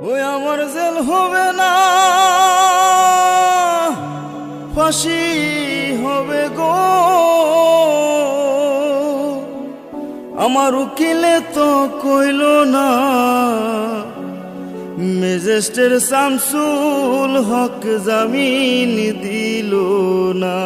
ওই আমার জেল হবে না, ফাঁসি হবে গো। আমার উকিলে তো কইল না, ম্যাজিস্ট্রেট শামসুল হক জামিন দিল না।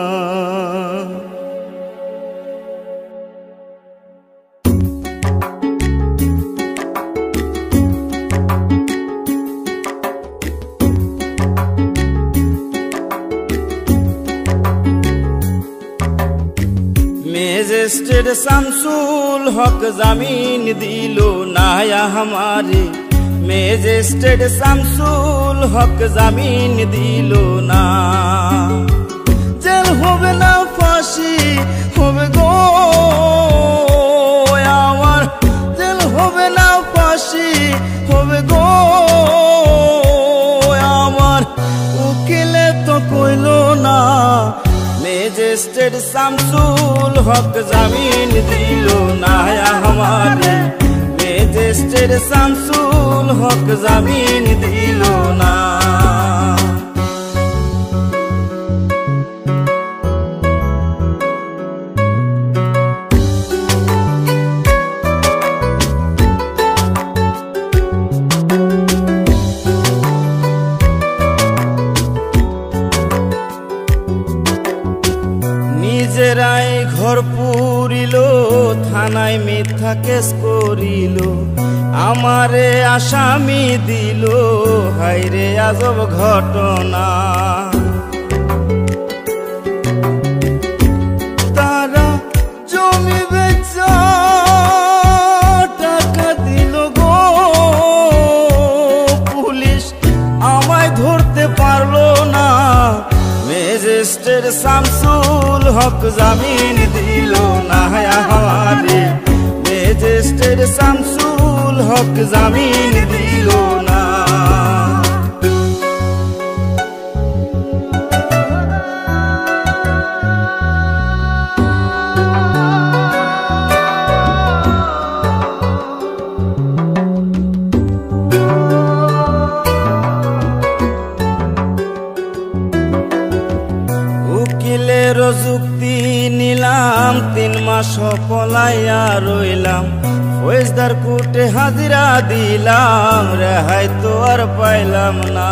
ম্যাজিস্ট্রেট শামসুল হক জামিন দিল না हमारे, ম্যাজিস্ট্রেট শামসুল হক জামিন দিল না। জেল হবে না, ফাঁসি হবে গো আমার, জেল হবে না, ফাঁসি হবে গো আমার। উকিলে তো কইল না, ম্যাজিস্ট্রেট শামসুল হক জামিন দিল না हमारे, ম্যাজিস্ট্রেট শামসুল হক জামিন দিল না। নিজেরাই ঘর পুরিল, থানায় মিথ্যা কেস করিল, আমারে আসামি দিল, হায়রে আজব ঘটনা। তারা জমি বেচা টাকা দিল গো, পুলিশ আমায় ধরতে পারলো না। ম্যাজিস্ট্রেট শামসুল হক জামিন দিল না हमारे, ম্যাজিস্ট্রেট শামসুল হক জামিন দিল না। উকিলের যুক্তি নিলাম, 3 মাস পলাইয়া রইলাম, ফৌজদার কোর্টে হাজিরা দিলাম, রেহাই তো আর পাইলাম না।